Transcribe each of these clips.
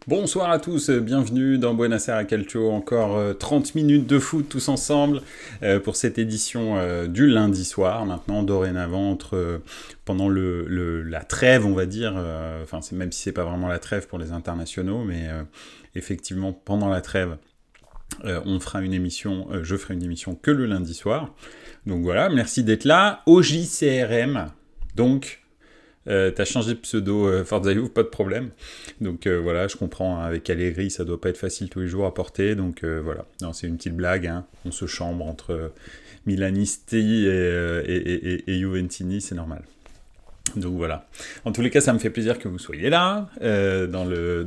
Bonsoir à tous, bienvenue dans Buenos Aires Calcio, encore 30 minutes de foot tous ensemble pour cette édition du lundi soir, maintenant dorénavant pendant la trêve on va dire, enfin même si c'est pas vraiment la trêve pour les internationaux, mais effectivement pendant la trêve on fera une émission, je ferai une émission que le lundi soir, donc voilà, merci d'être là, au JCRM, donc... t'as changé de pseudo Forza Youth, pas de problème. Donc voilà, je comprends, hein, avec Allegri, ça doit pas être facile tous les jours à porter. Donc voilà, non, c'est une petite blague. Hein. On se chambre entre Milanisti et Juventini, c'est normal. Donc voilà. En tous les cas, ça me fait plaisir que vous soyez là, dans le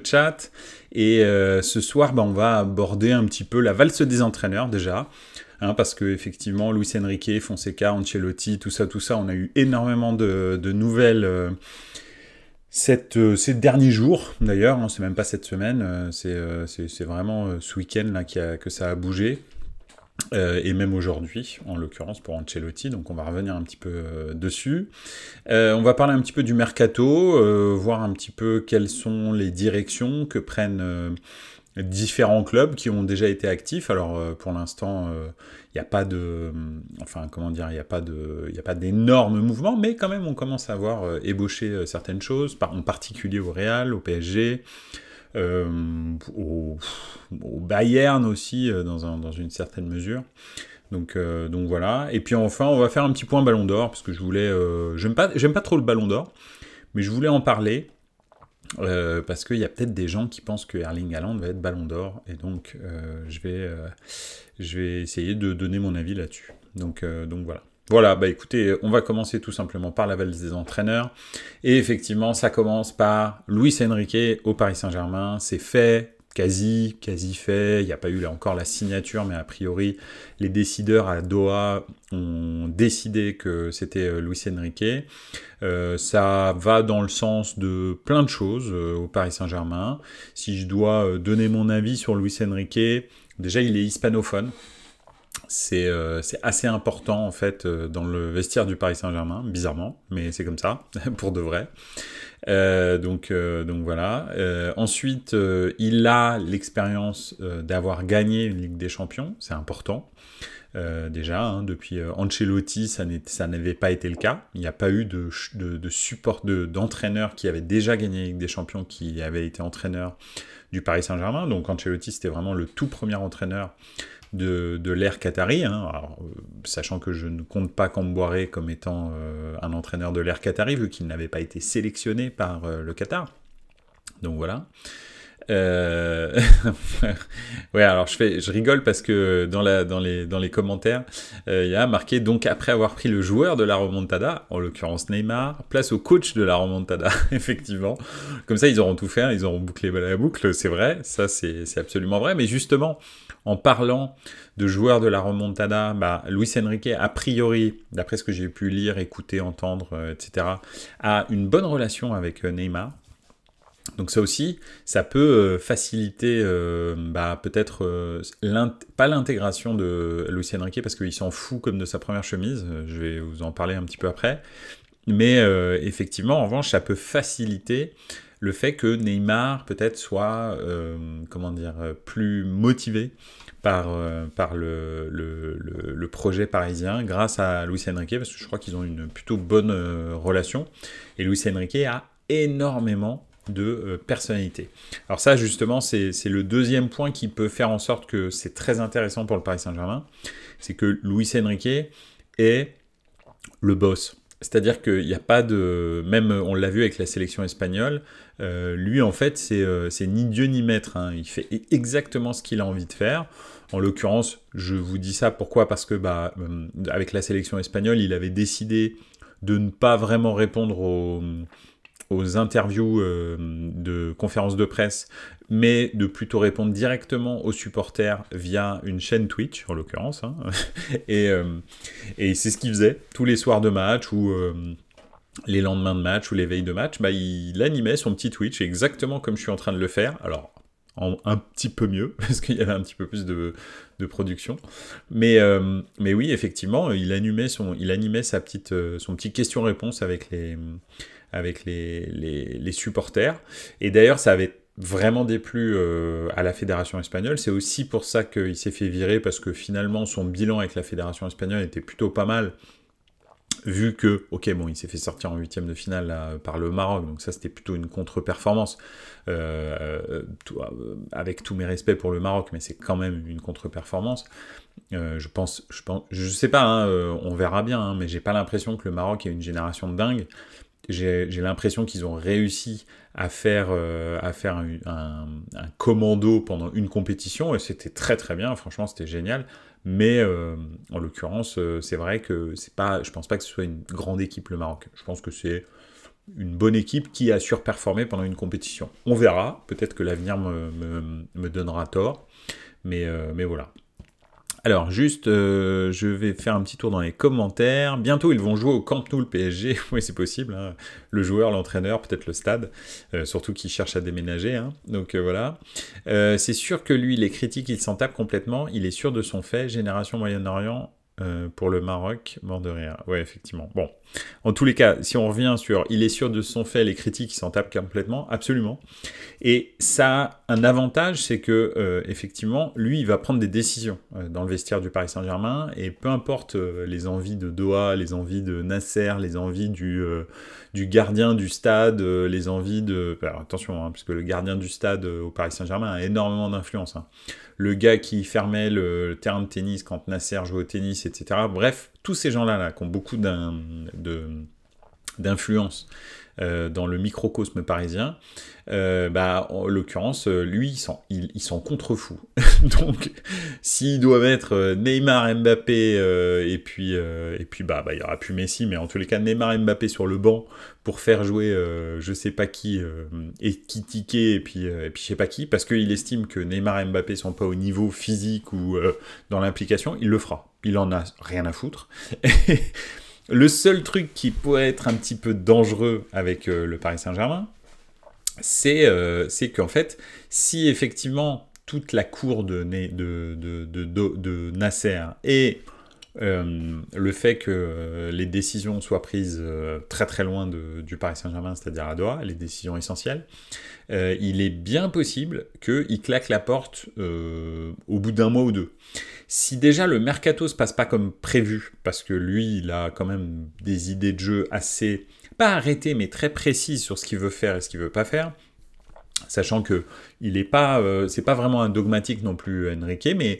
chat. Et ce soir, on va aborder un petit peu la valse des entraîneurs déjà. Hein, parce que effectivement, Luis Enrique, Fonseca, Ancelotti, tout ça, on a eu énormément de nouvelles ces derniers jours. D'ailleurs, hein, c'est même pas cette semaine, c'est vraiment ce week-end là que ça a bougé. Et même aujourd'hui, en l'occurrence pour Ancelotti, donc on va revenir un petit peu dessus. On va parler un petit peu du mercato, voir un petit peu quelles sont les directions que prennent différents clubs qui ont déjà été actifs. Alors pour l'instant, il n'y a pas de, il n'y a pas d'énormes mouvements, mais quand même on commence à voir ébaucher certaines choses, en particulier au Real, au PSG. Au Bayern aussi dans une certaine mesure, donc voilà. Et puis enfin on va faire un petit point Ballon d'Or parce que je voulais j'aime pas trop le Ballon d'Or, mais je voulais en parler parce qu'il y a peut-être des gens qui pensent que Erling Haaland va être Ballon d'Or, et donc je vais essayer de donner mon avis là-dessus, donc voilà. Voilà, bah écoutez, on va commencer tout simplement par la valse des entraîneurs. Et effectivement, ça commence par Luis Enrique au Paris Saint-Germain. C'est fait, quasi fait. Il n'y a pas eu là encore la signature, mais a priori, les décideurs à Doha ont décidé que c'était Luis Enrique. Ça va dans le sens de plein de choses au Paris Saint-Germain. Si je dois donner mon avis sur Luis Enrique, déjà il est hispanophone. C'est assez important en fait dans le vestiaire du Paris Saint-Germain, bizarrement, mais c'est comme ça, pour de vrai. Donc voilà. Ensuite, il a l'expérience d'avoir gagné une Ligue des Champions, c'est important. Déjà, hein, depuis Ancelotti, ça n'avait pas été le cas. Il n'y a pas eu de support d'entraîneur qui avait déjà gagné la Ligue des Champions, qui avait été entraîneur du Paris Saint-Germain. Donc Ancelotti, c'était vraiment le tout premier entraîneur de l'ère qatari, hein. Alors, sachant que je ne compte pas Camboire comme étant un entraîneur de l'ère qatari, vu qu'il n'avait pas été sélectionné par le Qatar. Donc voilà. Ouais, alors je rigole parce que dans les commentaires, il y a marqué donc après avoir pris le joueur de la remontada, en l'occurrence Neymar, place au coach de la remontada. Effectivement, comme ça ils auront tout fait, ils auront bouclé la boucle, c'est vrai, ça c'est absolument vrai. Mais justement, en parlant de joueurs de la remontada, Luis Enrique, a priori, d'après ce que j'ai pu lire, écouter, entendre, etc., a une bonne relation avec Neymar. Donc ça aussi, ça peut faciliter peut-être pas l'intégration de Luis Enrique, parce qu'il s'en fout comme de sa première chemise, je vais vous en parler un petit peu après, mais effectivement, en revanche, ça peut faciliter le fait que Neymar peut-être soit plus motivé par le projet parisien grâce à Luis Enrique, parce que je crois qu'ils ont une plutôt bonne relation, et Luis Enrique a énormément de personnalité. Alors ça, justement, c'est le deuxième point qui peut faire en sorte que c'est très intéressant pour le Paris Saint-Germain, c'est que Luis Enrique est le boss. C'est-à-dire qu'il n'y a pas de... Même, on l'a vu avec la sélection espagnole, lui, en fait, c'est ni Dieu ni maître, hein. Il fait exactement ce qu'il a envie de faire. En l'occurrence, je vous dis ça, pourquoi ? Parce que, avec la sélection espagnole, il avait décidé de ne pas vraiment répondre aux interviews de conférences de presse, mais de plutôt répondre directement aux supporters via une chaîne Twitch, en l'occurrence. Hein. et c'est ce qu'il faisait tous les soirs de match, ou les lendemains de match, ou les veilles de match. Il animait son petit Twitch, exactement comme je suis en train de le faire. Alors, un petit peu mieux, parce qu'il y avait un petit peu plus de production. Mais oui, effectivement, il animait son petit question-réponse avec avec les supporters. Et d'ailleurs, ça avait vraiment déplu à la fédération espagnole. C'est aussi pour ça qu'il s'est fait virer, parce que finalement, son bilan avec la fédération espagnole était plutôt pas mal, vu que, ok, bon, il s'est fait sortir en huitième de finale là, par le Maroc, donc ça c'était plutôt une contre-performance, avec tous mes respects pour le Maroc, mais c'est quand même une contre-performance. Je sais pas, hein, on verra bien, hein, mais j'ai pas l'impression que le Maroc ait une génération de dingue. J'ai l'impression qu'ils ont réussi à faire un commando pendant une compétition, et c'était très très bien, franchement c'était génial. Mais en l'occurrence, c'est vrai que je pense pas que ce soit une grande équipe le Maroc. Je pense que c'est une bonne équipe qui a surperformé pendant une compétition. On verra, peut-être que l'avenir me donnera tort, mais voilà. Alors, juste, je vais faire un petit tour dans les commentaires. Bientôt, ils vont jouer au Camp Nou, le PSG. Oui, c'est possible, hein. Le joueur, l'entraîneur, peut-être le stade. Surtout qu'il cherche à déménager, hein. Donc, voilà. C'est sûr que lui, les critiques, il s'en tape complètement. Il est sûr de son fait. Génération Moyen-Orient pour le Maroc, mort de rire. Ouais, effectivement. Bon. En tous les cas, si on revient sur il est sûr de son fait, les critiques, il s'en tape complètement. Absolument. Et ça a un avantage, c'est que effectivement, lui, il va prendre des décisions dans le vestiaire du Paris Saint-Germain, et peu importe les envies de Doha, les envies de Nasser, les envies du gardien du stade, les envies de... Alors, attention, hein, parce que le gardien du stade au Paris Saint-Germain a énormément d'influence. Hein. Le gars qui fermait le terrain de tennis quand Nasser jouait au tennis, etc. Bref, tous ces gens-là qui ont beaucoup d'influence dans le microcosme parisien, en l'occurrence, lui, il s'en contrefou. Donc, s'il doit mettre Neymar, Mbappé, et puis il y aura plus Messi, mais en tous les cas, Neymar, Mbappé sur le banc pour faire jouer je sais pas qui, et Kitike, et puis je sais pas qui, parce qu'il estime que Neymar et Mbappé sont pas au niveau physique ou dans l'implication, il le fera. Il en a rien à foutre. Le seul truc qui pourrait être un petit peu dangereux avec le Paris Saint-Germain, c'est qu'en fait, si effectivement toute la cour de Nasser et le fait que les décisions soient prises très très loin du Paris Saint-Germain, c'est-à-dire à Doha, les décisions essentielles, il est bien possible qu'il claque la porte au bout d'un mois ou deux. Si déjà le mercato se passe pas comme prévu, parce que lui, il a quand même des idées de jeu assez, pas arrêtées, mais très précises sur ce qu'il veut faire et ce qu'il veut pas faire, sachant que c'est pas vraiment un dogmatique non plus, Enrique, mais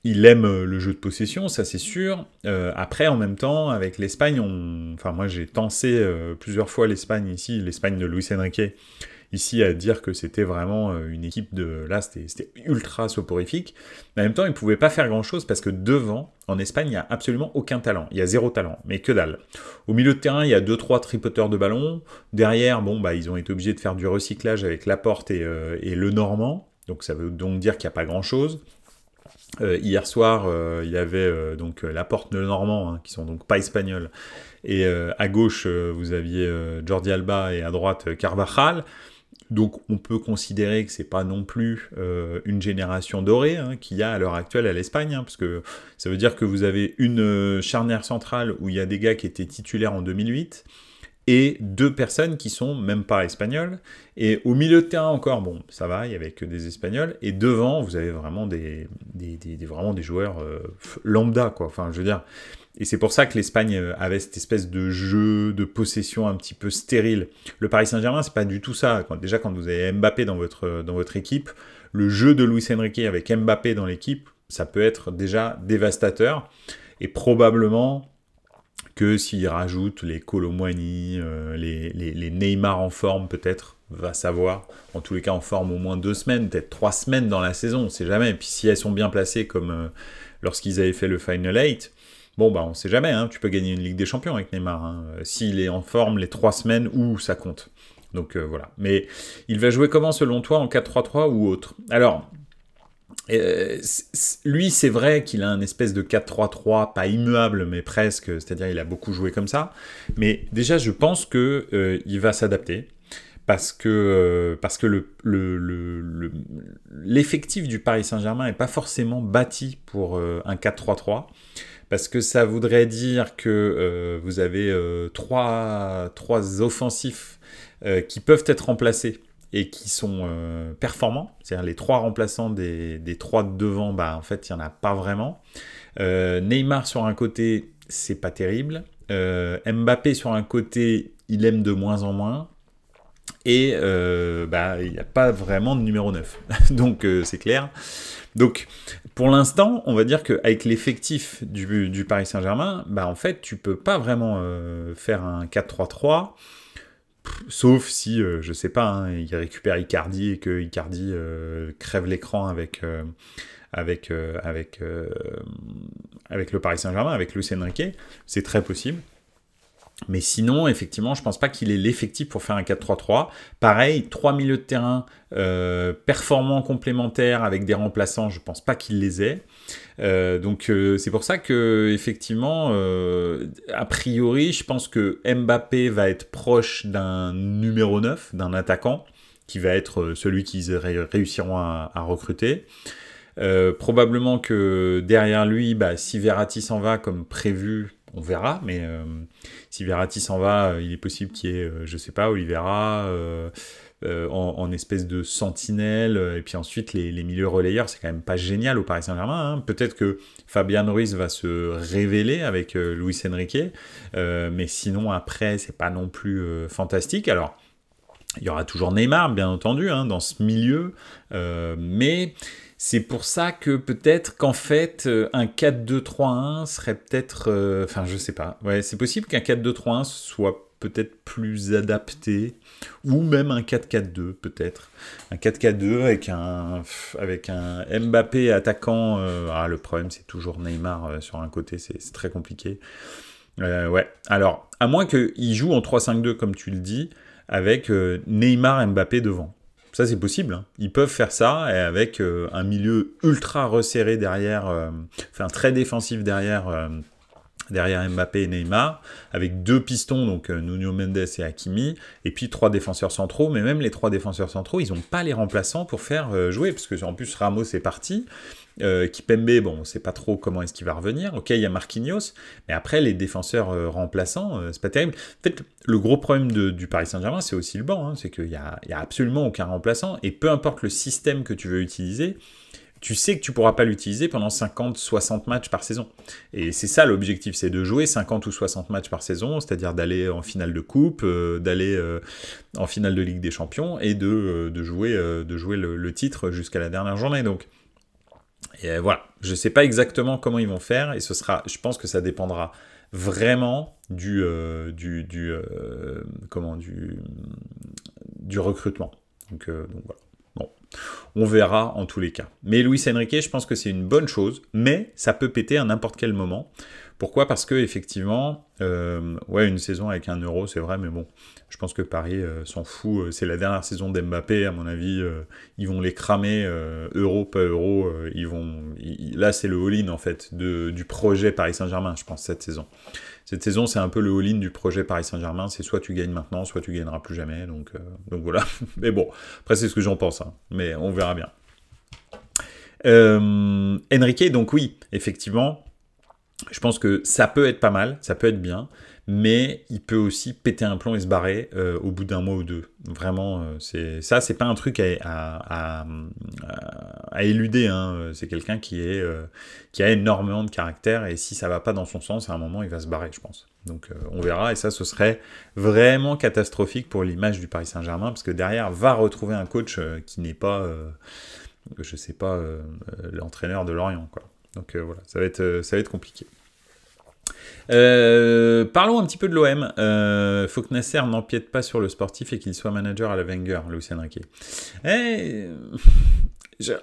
il aime le jeu de possession, ça c'est sûr. Après, en même temps, avec l'Espagne, moi j'ai tensé plusieurs fois l'Espagne de Luis Enrique, ici à dire que c'était vraiment une équipe là c'était ultra soporifique, mais en même temps ils ne pouvaient pas faire grand chose parce que devant, en Espagne, il n'y a absolument aucun talent, il y a zéro talent, mais que dalle. Au milieu de terrain, il y a 2-3 tripoteurs de ballon, derrière, ils ont été obligés de faire du recyclage avec Laporte et Lenormand, donc ça veut donc dire qu'il n'y a pas grand chose. Hier soir, il y avait Laporte, Lenormand, qui sont donc pas espagnols, et à gauche, vous aviez Jordi Alba, et à droite, Carvajal. Donc on peut considérer que c'est pas non plus une génération dorée qu'il y a à l'heure actuelle à l'Espagne, parce que ça veut dire que vous avez une charnière centrale où il y a des gars qui étaient titulaires en 2008, et 2 personnes qui sont même pas espagnoles, et au milieu de terrain encore, ça va, il y avait que des espagnols, et devant, vous avez vraiment vraiment des joueurs lambda, quoi, enfin, je veux dire, et c'est pour ça que l'Espagne avait cette espèce de jeu de possession un petit peu stérile. Le Paris Saint-Germain, c'est pas du tout ça. Quand vous avez Mbappé dans votre équipe, le jeu de Luis Enrique avec Mbappé dans l'équipe, ça peut être déjà dévastateur, et probablement que s'il rajoute les Kolo Muani, les Neymar en forme peut-être, va savoir, en tous les cas en forme au moins 2 semaines, peut-être 3 semaines dans la saison, on sait jamais, et puis si elles sont bien placées comme lorsqu'ils avaient fait le Final 8, on sait jamais, tu peux gagner une Ligue des Champions avec Neymar, s'il est en forme les 3 semaines où ça compte. Donc voilà. Mais il va jouer comment selon toi, en 4-3-3 ou autre? Alors, lui, c'est vrai qu'il a un espèce de 4-3-3, pas immuable, mais presque, c'est-à-dire il a beaucoup joué comme ça. Mais déjà, je pense qu'il va s'adapter. parce que l'effectif du Paris Saint-Germain n'est pas forcément bâti pour un 4-3-3, parce que ça voudrait dire que vous avez trois offensifs qui peuvent être remplacés et qui sont performants, c'est-à-dire les trois remplaçants des trois de devant, bah, en fait il n'y en a pas vraiment. Neymar sur un côté, c'est pas terrible. Mbappé sur un côté, il aime de moins en moins. Et bah, il n'y a pas vraiment de numéro 9. Donc c'est clair. Donc pour l'instant, on va dire qu'avec l'effectif du Paris Saint-Germain, bah, en fait, tu peux pas vraiment faire un 4-3-3. Sauf si, je sais pas, hein, il récupère Icardi et que Icardi crève l'écran avec le Paris Saint-Germain, avec Luis Enrique. C'est très possible. Mais sinon, effectivement, je pense pas qu'il ait l'effectif pour faire un 4-3-3. Pareil, 3 milieux de terrain performants complémentaires avec des remplaçants, je pense pas qu'il les ait. Donc c'est pour ça que effectivement, a priori, je pense que Mbappé va être proche d'un numéro 9, d'un attaquant, qui va être celui qu'ils réussiront à recruter. Probablement que derrière lui, bah, si Verratti s'en va comme prévu, on verra, mais si Verratti s'en va, il est possible qu'il y ait, je sais pas, Oliveira en espèce de sentinelle, et puis ensuite les milieux relayeurs, c'est quand même pas génial au Paris Saint-Germain. Hein. Peut-être que Fabian Ruiz va se révéler avec Luis Enrique, mais sinon après, c'est pas non plus fantastique. Alors, il y aura toujours Neymar, bien entendu, hein, dans ce milieu, mais c'est pour ça que peut-être qu'en fait, un 4-2-3-1 serait peut-être... Enfin, je sais pas. Ouais, c'est possible qu'un 4-2-3-1 soit peut-être plus adapté, ou même un 4-4-2, peut-être. Un 4-4-2 avec un Mbappé attaquant. Le problème, c'est toujours Neymar sur un côté, c'est très compliqué. Ouais, alors, à moins qu'il joue en 3-5-2, comme tu le dis, avec Neymar Mbappé devant. Ça, c'est possible. Hein. Ils peuvent faire ça et avec un milieu ultra resserré derrière, enfin très défensif derrière Mbappé et Neymar, avec deux pistons, donc Nuno Mendes et Hakimi, et puis trois défenseurs centraux. Mais même les trois défenseurs centraux, ils n'ont pas les remplaçants pour faire jouer, parce que en plus Ramos est parti. Kipembe, bon, on ne sait pas trop comment est-ce qu'il va revenir. Ok, il y a Marquinhos, mais après, les défenseurs remplaçants, c'est pas terrible. En fait, le gros problème du Paris Saint-Germain, c'est aussi le banc. Hein, c'est qu'il y a absolument aucun remplaçant, et peu importe le système que tu veux utiliser, tu sais que tu pourras pas l'utiliser pendant 50-60 matchs par saison. Et c'est ça l'objectif, c'est de jouer 50 ou 60 matchs par saison, c'est-à-dire d'aller en finale de coupe, d'aller en finale de Ligue des Champions, et de jouer le titre jusqu'à la dernière journée. Donc, et voilà, je ne sais pas exactement comment ils vont faire, et je pense que ça dépendra vraiment du recrutement. Donc voilà. Bon, on verra en tous les cas. Mais Luis Enrique, je pense que c'est une bonne chose, mais ça peut péter à n'importe quel moment. Pourquoi ? Parce que effectivement, ouais, une saison avec un euro, c'est vrai, mais bon, je pense que Paris s'en fout. C'est la dernière saison d'Mbappé, à mon avis, ils vont les cramer, euro, pas euro. Là, c'est le all-in, en fait, du projet Paris Saint-Germain, je pense, cette saison. Cette saison, c'est un peu le all-in du projet Paris Saint-Germain. C'est soit tu gagnes maintenant, soit tu gagneras plus jamais. Donc voilà. Mais bon, après, c'est ce que j'en pense. Hein. Mais on verra bien. Enrique, donc oui, effectivement, je pense que ça peut être pas mal, ça peut être bien, mais il peut aussi péter un plomb et se barrer au bout d'un mois ou deux. Vraiment, c'est pas un truc à éluder. Hein. C'est quelqu'un qui a énormément de caractère, et si ça va pas dans son sens, à un moment, il va se barrer, je pense. Donc on verra, et ça, ce serait vraiment catastrophique pour l'image du Paris Saint-Germain, parce que derrière, va retrouver un coach qui n'est pas, je sais pas, l'entraîneur de Lorient, quoi. Donc voilà, ça va être compliqué. Parlons un petit peu de l'OM. Faut que Nasser n'empiète pas sur le sportif et qu'il soit manager à la Wenger, Luis Enrique.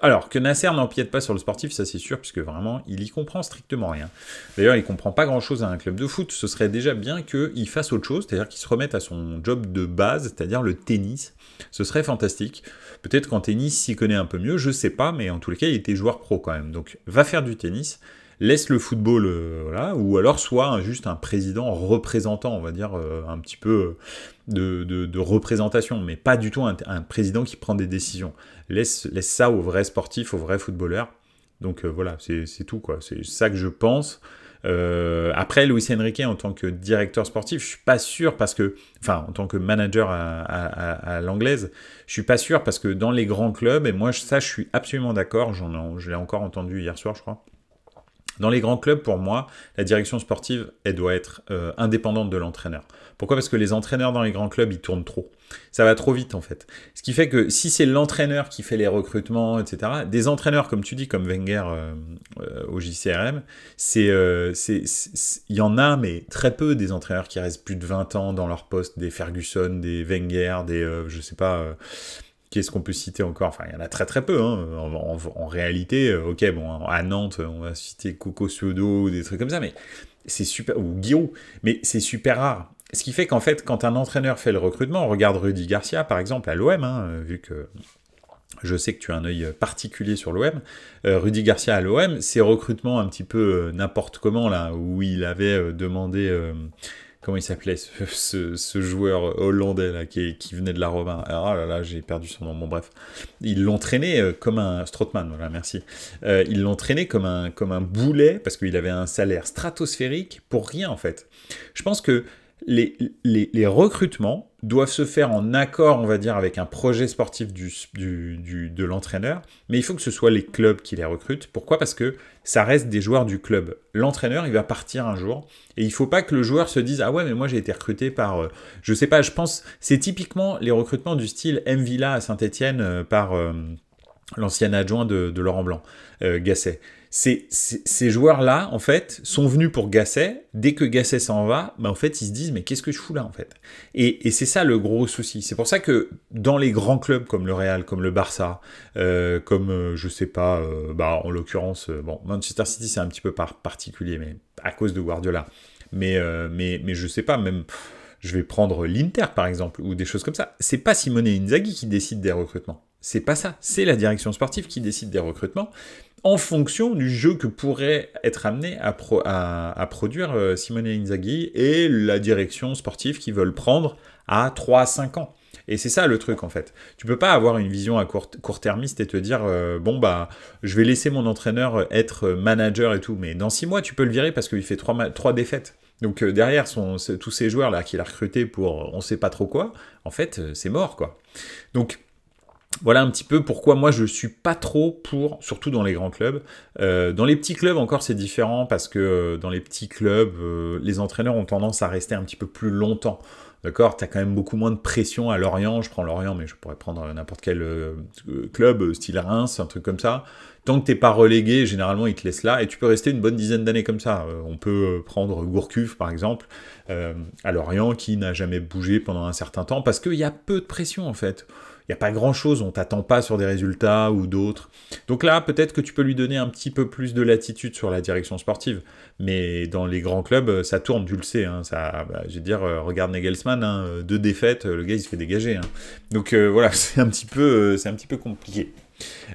Alors, que Nasser n'empiète pas sur le sportif, ça c'est sûr, puisque vraiment, il y comprend strictement rien. D'ailleurs, il comprend pas grand-chose à un club de foot. Ce serait déjà bien qu'il fasse autre chose, c'est-à-dire qu'il se remette à son job de base, c'est-à-dire le tennis. Ce serait fantastique. Peut-être qu'en tennis, s'il connaît un peu mieux, je sais pas, mais en tous les cas, il était joueur pro quand même. Donc, va faire du tennis. laisse le football, voilà, ou alors soit juste un président représentant, on va dire, un petit peu de représentation, mais pas du tout un président qui prend des décisions. Laisse ça aux vrais sportifs, aux vrais footballeurs. Donc voilà, c'est tout, quoi. C'est ça que je pense. Après, Luis Enrique, en tant que directeur sportif, je suis pas sûr parce que, enfin, en tant que manager à l'anglaise, je suis pas sûr parce que dans les grands clubs, et moi, je suis absolument d'accord, je l'ai encore entendu hier soir, je crois. Dans les grands clubs, pour moi, la direction sportive, elle doit être indépendante de l'entraîneur. Pourquoi ? Parce que les entraîneurs dans les grands clubs, ils tournent trop. Ça va trop vite, en fait. Ce qui fait que si c'est l'entraîneur qui fait les recrutements, etc., des entraîneurs, comme tu dis, comme Wenger au JCRM, il y en a, mais très peu, des entraîneurs qui restent plus de 20 ans dans leur poste, des Ferguson, des Wenger, je sais pas... Qu'est-ce qu'on peut citer encore ? Enfin, il y en a très très peu. Hein. En réalité, ok, bon, à Nantes, on va citer Coco Suodo ou des trucs comme ça, mais c'est super, ou Guiraud, mais c'est super rare. Ce qui fait qu'en fait, quand un entraîneur fait le recrutement, on regarde Rudy Garcia, par exemple, à l'OM, hein, vu que je sais que tu as un œil particulier sur l'OM, Rudy Garcia à l'OM, ses recrutements un petit peu n'importe comment, là, où il avait demandé... comment il s'appelait ce joueur hollandais là, qui venait de la Roma. Ah là là, j'ai perdu son nom. Bon bref, ils l'ont traîné comme un Strootman. Voilà, merci. Ils l'ont traîné comme un boulet parce qu'il avait un salaire stratosphérique pour rien en fait. Je pense que les recrutements doivent se faire en accord, on va dire, avec un projet sportif de l'entraîneur, mais il faut que ce soit les clubs qui les recrutent. Pourquoi ? Parce que ça reste des joueurs du club. L'entraîneur, il va partir un jour, et il ne faut pas que le joueur se dise « Ah ouais, mais moi j'ai été recruté par... je sais pas, je pense... » C'est typiquement les recrutements du style M. Villa à Saint-Etienne par l'ancien adjoint de Laurent Blanc, Gasset. Ces joueurs-là, en fait, sont venus pour Gasset. Dès que Gasset s'en va, bah, en fait, ils se disent « Mais qu'est-ce que je fous là, en fait ?» Et c'est ça le gros souci. C'est pour ça que dans les grands clubs comme le Real, comme le Barça, comme, je sais pas, bah, en l'occurrence, bon, Manchester City, c'est un petit peu particulier, mais à cause de Guardiola. Mais je sais pas, même... Je vais prendre l'Inter, par exemple, ou des choses comme ça. C'est pas Simone Inzaghi qui décide des recrutements. C'est pas ça. C'est la direction sportive qui décide des recrutements en fonction du jeu que pourrait être amené à produire Simone Inzaghi et la direction sportive qui veulent prendre à 3 à 5 ans. Et c'est ça le truc en fait. Tu peux pas avoir une vision à court-termiste et te dire bon bah je vais laisser mon entraîneur être manager et tout, mais dans 6 mois tu peux le virer parce qu'il fait 3 défaites. Donc derrière tous ces joueurs là qu'il a recrutés pour on sait pas trop quoi, en fait c'est mort quoi. Donc voilà un petit peu pourquoi moi je suis pas trop pour, surtout dans les grands clubs. Dans les petits clubs encore c'est différent parce que dans les petits clubs, les entraîneurs ont tendance à rester un petit peu plus longtemps. D'accord, tu as quand même beaucoup moins de pression à Lorient. Je prends Lorient, mais je pourrais prendre n'importe quel club, style Reims, un truc comme ça. Tant que t'es pas relégué, généralement ils te laissent là et tu peux rester une bonne dizaine d'années comme ça. On peut prendre Gourcuff par exemple, à Lorient, qui n'a jamais bougé pendant un certain temps parce qu'il y a peu de pression en fait. Il n'y a pas grand-chose, on t'attend pas sur des résultats ou d'autres. Donc là, peut-être que tu peux lui donner un petit peu plus de latitude sur la direction sportive. Mais dans les grands clubs, ça tourne, tu le sais. Hein, je veux dire, regarde Nagelsmann, hein, 2 défaites, le gars il se fait dégager. Hein. Donc voilà, c'est un petit peu compliqué.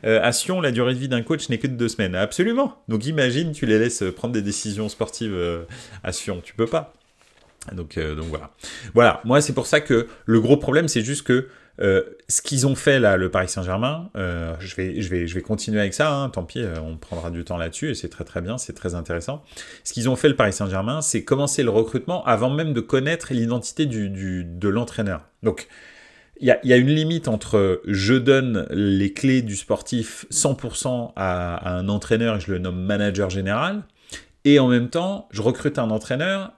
À Sion, la durée de vie d'un coach n'est que de 2 semaines. Absolument. Donc imagine, tu les laisses prendre des décisions sportives à Sion. Tu peux pas. Donc voilà. Voilà, moi c'est pour ça que le gros problème, c'est juste que ce qu'ils ont fait là, le Paris Saint-Germain, je vais continuer avec ça, hein, tant pis, on prendra du temps là-dessus, et c'est très très bien, c'est très intéressant. Ce qu'ils ont fait le Paris Saint-Germain, c'est commencer le recrutement avant même de connaître l'identité de l'entraîneur. Donc, il y a une limite entre je donne les clés du sportif 100% à un entraîneur et je le nomme manager général, et en même temps, je recrute un entraîneur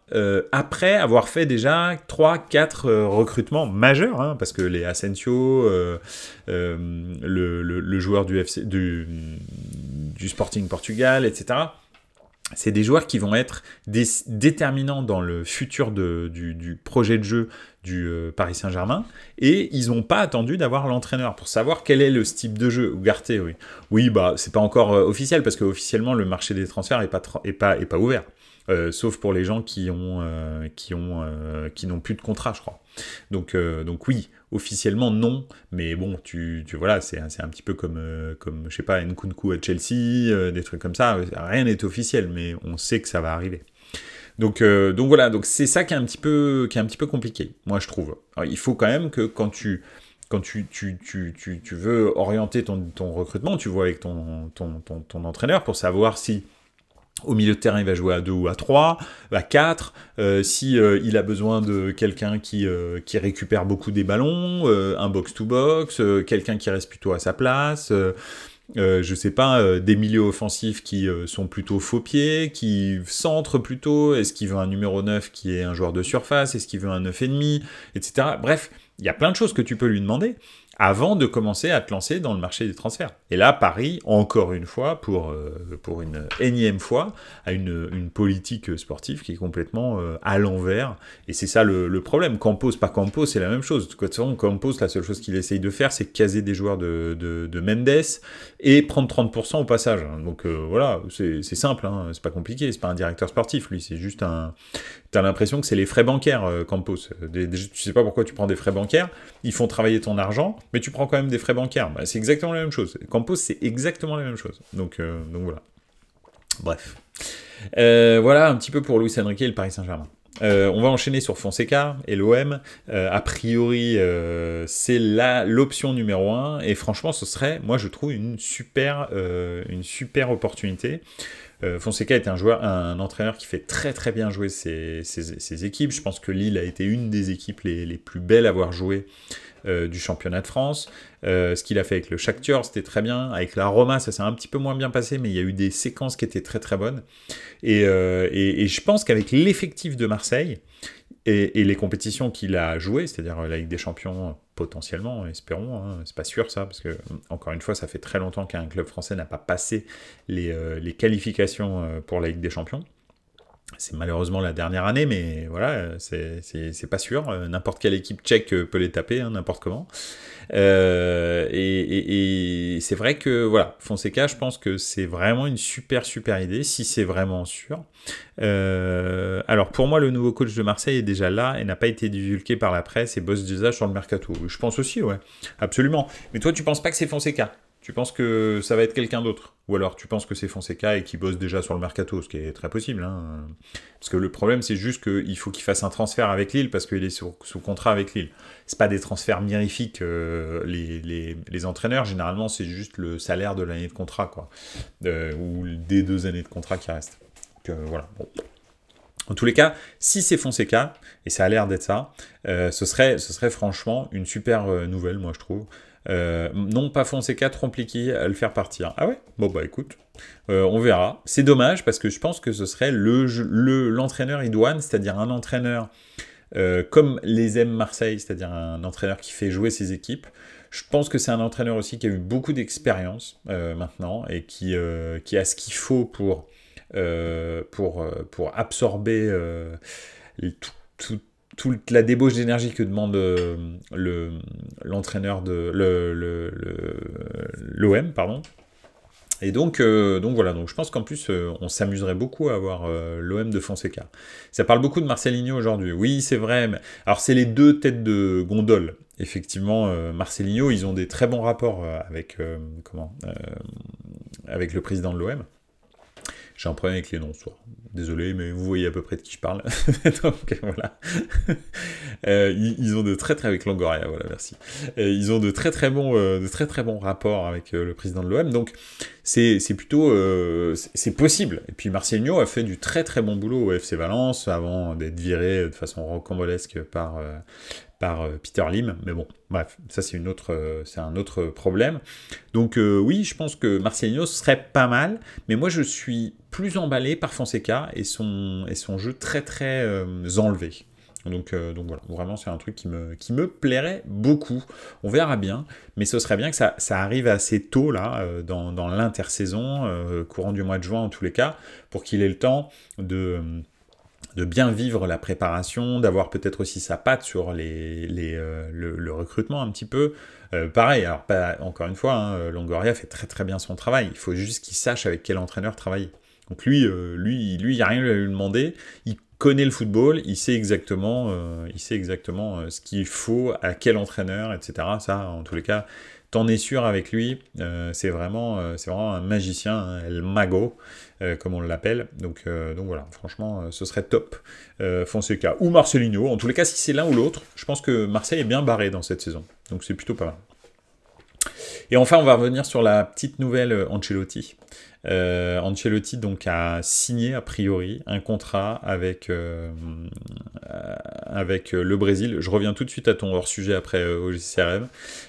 après avoir fait déjà 3-4 recrutements majeurs, hein, parce que les Asensio, le joueur du Sporting Portugal, etc., c'est des joueurs qui vont être déterminants dans le futur du projet de jeu du Paris Saint-Germain, et ils n'ont pas attendu d'avoir l'entraîneur pour savoir quel est le type de jeu. Ugarte, oui. Oui, bah, c'est pas encore officiel, parce qu'officiellement, le marché des transferts est pas ouvert. Sauf pour les gens qui n'ont plus de contrat, je crois. Donc oui, officiellement non, mais bon, voilà, c'est un petit peu comme, je sais pas, Nkunku à Chelsea, des trucs comme ça, rien n'est officiel, mais on sait que ça va arriver. Donc voilà, donc c'est ça qui est un petit peu compliqué, moi je trouve. Alors, il faut quand même que quand tu veux orienter ton recrutement, tu vois avec ton entraîneur pour savoir si au milieu de terrain il va jouer à 2 ou à 3, à 4, si il a besoin de quelqu'un qui récupère beaucoup des ballons, un box-to-box, quelqu'un qui reste plutôt à sa place, je sais pas, des milieux offensifs qui sont plutôt faux pieds, qui centrent plutôt, est-ce qu'il veut un numéro 9 qui est un joueur de surface, est-ce qu'il veut un 9,5, etc. Bref, il y a plein de choses que tu peux lui demander avant de commencer à te lancer dans le marché des transferts. Et là, Paris, encore une fois, pour une énième fois, a une politique sportive qui est complètement à l'envers. Et c'est ça le problème. Campos, pas Campos, c'est la même chose. De toute façon, Campos, la seule chose qu'il essaye de faire, c'est caser des joueurs de Mendes et prendre 30% au passage. Donc voilà, c'est simple, hein, c'est pas compliqué, c'est pas un directeur sportif, lui, c'est juste un... T'as l'impression que c'est les frais bancaires, Campos. Tu sais pas pourquoi tu prends des frais bancaires, ils font travailler ton argent, mais tu prends quand même des frais bancaires. Bah, c'est exactement la même chose. Campos, c'est exactement la même chose. Donc voilà. Bref. Voilà un petit peu pour Luis Enrique et le Paris Saint-Germain. On va enchaîner sur Fonseca et l'OM. A priori, c'est l'option numéro 1. Et franchement, ce serait, moi, je trouve, une super opportunité. Fonseca est un entraîneur qui fait très très bien jouer ses équipes. Je pense que Lille a été une des équipes les plus belles à avoir joué du championnat de France. Ce qu'il a fait avec le Shakhtar, c'était très bien. Avec la Roma, ça s'est un petit peu moins bien passé, mais il y a eu des séquences qui étaient très très bonnes. Et je pense qu'avec l'effectif de Marseille et les compétitions qu'il a jouées, c'est-à-dire la Ligue des Champions potentiellement, espérons, hein, c'est pas sûr ça, parce que encore une fois, ça fait très longtemps qu'un club français n'a pas passé les qualifications pour la Ligue des Champions. C'est malheureusement la dernière année, mais voilà, c'est pas sûr. N'importe quelle équipe tchèque peut les taper, hein, n'importe comment. Et c'est vrai que, voilà, Fonseca, je pense que c'est vraiment une super idée, si c'est vraiment sûr. Alors, pour moi, le nouveau coach de Marseille est déjà là et n'a pas été divulgué par la presse et bosse déjà sur le mercato. Je pense aussi, ouais, absolument. Mais toi, tu penses pas que c'est Fonseca ? Tu penses que ça va être quelqu'un d'autre ? Ou alors tu penses que c'est Fonseca et qu'il bosse déjà sur le mercato, ce qui est très possible. Hein. Parce que le problème, c'est juste qu'il faut qu'il fasse un transfert avec Lille parce qu'il est sous contrat avec Lille. C'est pas des transferts mirifiques. Les entraîneurs, généralement, c'est juste le salaire de l'année de contrat, quoi. Ou des 2 années de contrat qui restent. Donc voilà. Bon. En tous les cas, si c'est Fonseca, et ça a l'air d'être ça, ce serait franchement une super nouvelle, moi je trouve. Non pas Fonseca, Trompliquet à le faire partir. Ah ouais ? Bon bah écoute, on verra. C'est dommage parce que je pense que ce serait l'entraîneur idoine, c'est-à-dire un entraîneur comme les aime Marseille, c'est-à-dire un entraîneur qui fait jouer ses équipes. Je pense que c'est un entraîneur aussi qui a eu beaucoup d'expérience maintenant et qui a ce qu'il faut pour absorber toute la débauche d'énergie que demande l'entraîneur de l'OM, pardon. Et donc voilà, donc je pense qu'en plus on s'amuserait beaucoup à avoir l'OM de Fonseca. Ça parle beaucoup de Marcelinho aujourd'hui. Oui, c'est vrai. Mais... Alors c'est les deux têtes de gondole. Effectivement, Marcelinho, ils ont des très bons rapports avec le président de l'OM. J'ai un problème avec les noms ce soir. Désolé, mais vous voyez à peu près de qui je parle. Donc voilà. Ils ont de très avec Longoria, voilà, merci. Ils ont de très bons rapports avec le président de l'OM. Donc c'est plutôt c'est possible. Et puis Marcelinho a fait du très bon boulot au FC Valence avant d'être viré de façon rocambolesque par Peter Lim, mais bon, bref, ça c'est un autre problème. Donc oui, je pense que Marcelinho serait pas mal, mais moi je suis plus emballé par Fonseca et son jeu très enlevé. Donc voilà, vraiment c'est un truc qui me plairait beaucoup. On verra bien, mais ce serait bien que ça arrive assez tôt là, dans l'intersaison, courant du mois de juin en tous les cas, pour qu'il ait le temps de bien vivre la préparation, d'avoir peut-être aussi sa patte sur le recrutement un petit peu. Pareil, alors encore une fois, hein, Longoria fait très bien son travail. Il faut juste qu'il sache avec quel entraîneur travailler. Donc lui, il n'y a rien à lui demander. Il connaît le football, il sait exactement, ce qu'il faut, à quel entraîneur, etc. Ça, en tous les cas, t'en es sûr avec lui. C'est vraiment un magicien, hein, El Mago, comme on l'appelle. Donc voilà, franchement, ce serait top. Fonseca ou Marcelinho. En tous les cas, si c'est l'un ou l'autre, je pense que Marseille est bien barré dans cette saison. Donc c'est plutôt pas mal. Et enfin, on va revenir sur la petite nouvelle Ancelotti. Ancelotti donc a signé a priori un contrat avec le Brésil. Je reviens tout de suite à ton hors-sujet après au CRM.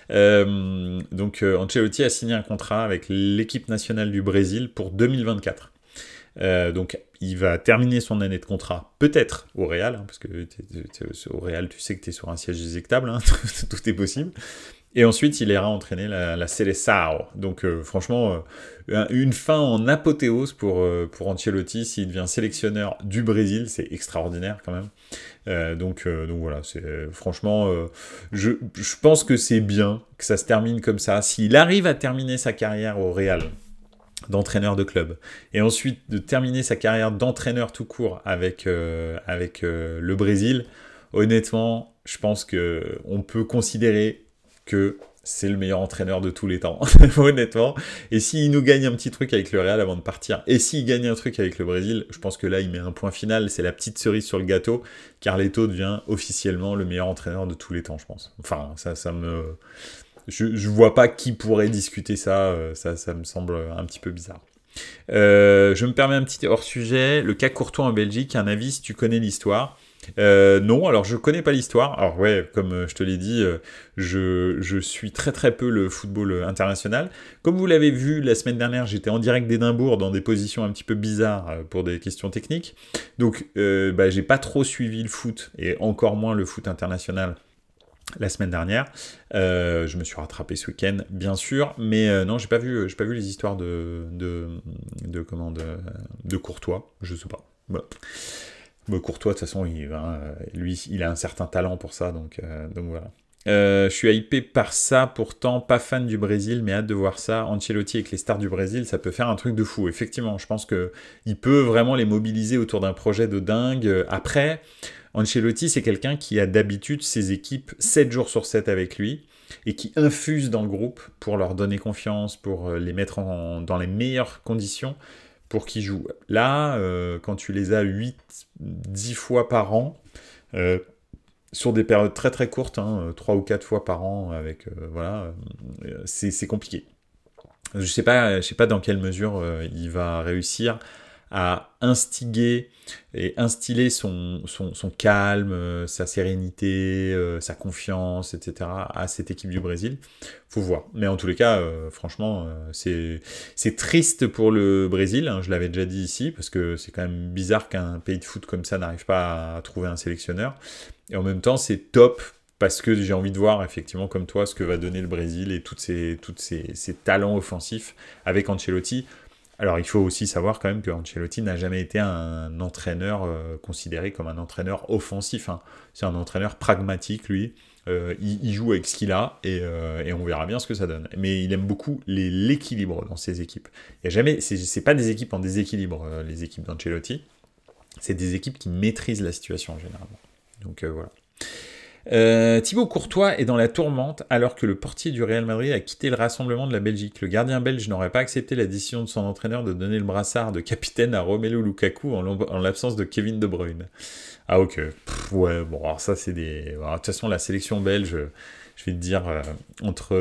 Ancelotti a signé un contrat avec l'équipe nationale du Brésil pour 2024. Donc il va terminer son année de contrat peut-être au Real, hein, parce que au Real tu sais que tu es sur un siège éjectable, hein, tout est possible. Et ensuite, il ira entraîner la Seleção. Donc, franchement, une fin en apothéose pour Ancelotti s'il devient sélectionneur du Brésil. C'est extraordinaire quand même. Donc voilà, franchement, je pense que c'est bien que ça se termine comme ça. S'il arrive à terminer sa carrière au Real, d'entraîneur de club, et ensuite de terminer sa carrière d'entraîneur tout court avec le Brésil, honnêtement, je pense qu'on peut considérer que c'est le meilleur entraîneur de tous les temps, honnêtement. Et s'il nous gagne un petit truc avec le Real avant de partir, et s'il gagne un truc avec le Brésil, je pense que là, il met un point final, c'est la petite cerise sur le gâteau. Carleto devient officiellement le meilleur entraîneur de tous les temps, je pense. Enfin, je vois pas qui pourrait discuter ça, ça me semble un petit peu bizarre. Je me permets un petit hors-sujet, le cas Courtois en Belgique, un avis si tu connais l'histoire. Non, alors je connais pas l'histoire. Alors ouais, comme je te l'ai dit, je suis très très peu le football international. Comme vous l'avez vu la semaine dernière, j'étais en direct d'Édimbourg dans des positions un petit peu bizarres pour des questions techniques. Donc j'ai pas trop suivi le foot, et encore moins le foot international la semaine dernière. Je me suis rattrapé ce week-end, bien sûr, mais non, j'ai pas vu les histoires de Courtois, je sais pas. Voilà. Courtois, de toute façon, lui, il a un certain talent pour ça, donc voilà. Je suis hypé par ça, pourtant pas fan du Brésil, mais hâte de voir ça. Ancelotti avec les stars du Brésil, ça peut faire un truc de fou. Effectivement, je pense qu'il peut vraiment les mobiliser autour d'un projet de dingue. Après, Ancelotti, c'est quelqu'un qui a d'habitude ses équipes 7 jours sur 7 avec lui, et qui infuse dans le groupe pour leur donner confiance, pour les mettre dans les meilleures conditions pour qu'ils jouent. Là, quand tu les as 8-10 fois par an, sur des périodes très très courtes, 3 ou 4 fois par an, c'est compliqué. Je sais pas dans quelle mesure il va réussir à instiller et instiller son calme, sa sérénité, sa confiance, etc. à cette équipe du Brésil. Faut voir. Mais en tous les cas, franchement, c'est triste pour le Brésil, hein, je l'avais déjà dit ici, parce que c'est quand même bizarre qu'un pays de foot comme ça n'arrive pas à trouver un sélectionneur. Et en même temps, c'est top, parce que j'ai envie de voir, effectivement, comme toi, ce que va donner le Brésil et tous ces talents offensifs avec Ancelotti. Alors, il faut aussi savoir quand même que Ancelotti n'a jamais été un entraîneur considéré comme un entraîneur offensif, hein. C'est un entraîneur pragmatique, lui. Il joue avec ce qu'il a, et on verra bien ce que ça donne. Mais il aime beaucoup l'équilibre dans ses équipes. Il y a jamais, c'est pas des équipes en déséquilibre, les équipes d'Ancelotti. C'est des équipes qui maîtrisent la situation, généralement. Donc, voilà. Thibaut Courtois est dans la tourmente alors que le portier du Real Madrid a quitté le rassemblement de la Belgique. Le gardien belge n'aurait pas accepté la décision de son entraîneur de donner le brassard de capitaine à Romelu Lukaku en l'absence de Kevin De Bruyne. Ah ok, ouais, bon, alors ça c'est des... Alors, de toute façon, la sélection belge, je vais te dire, entre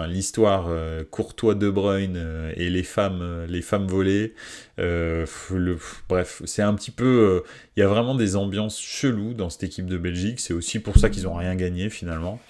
l'histoire Courtois-De Bruyne et les femmes volées, bref, c'est un petit peu... Il y a vraiment des ambiances cheloues dans cette équipe de Belgique, c'est aussi pour ça qu'ils n'ont rien gagné finalement.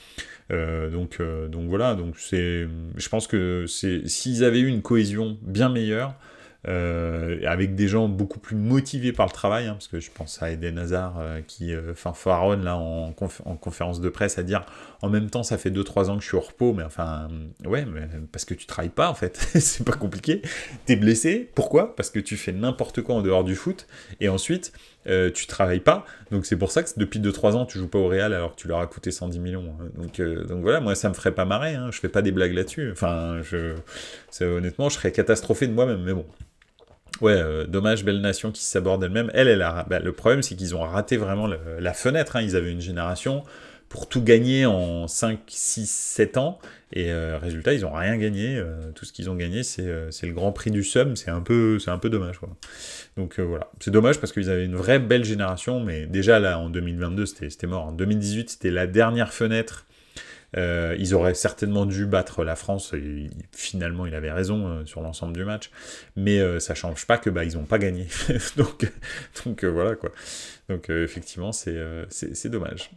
Donc voilà, je pense que s'ils avaient eu une cohésion bien meilleure, avec des gens beaucoup plus motivés par le travail, hein, parce que je pense à Eden Hazard qui fanfaronne là en conférence de presse à dire en même temps ça fait 2-3 ans que je suis au repos, mais enfin ouais, mais parce que tu travailles pas en fait. C'est pas compliqué, t'es blessé, pourquoi? Parce que tu fais n'importe quoi en dehors du foot, et ensuite tu travailles pas, donc c'est pour ça que depuis 2-3 ans tu joues pas au Real alors que tu leur as coûté 110 millions, hein. Donc voilà, moi ça me ferait pas marrer, hein. Je fais pas des blagues là-dessus, enfin honnêtement je serais catastrophé de moi-même, mais bon. Ouais, dommage, belle nation qui s'aborde elle-même. Le problème, c'est qu'ils ont raté vraiment la fenêtre. Hein. Ils avaient une génération pour tout gagner en 5, 6, 7 ans. Et résultat, ils n'ont rien gagné. Tout ce qu'ils ont gagné, c'est le Grand Prix du Somme. C'est un peu dommage, quoi. Donc voilà. C'est dommage parce qu'ils avaient une vraie belle génération. Mais déjà, là, en 2022, c'était mort. En 2018, c'était la dernière fenêtre. Ils auraient certainement dû battre la France, et finalement il avait raison sur l'ensemble du match, mais ça change pas que ils ont pas gagné. donc voilà quoi. Donc effectivement c'est dommage.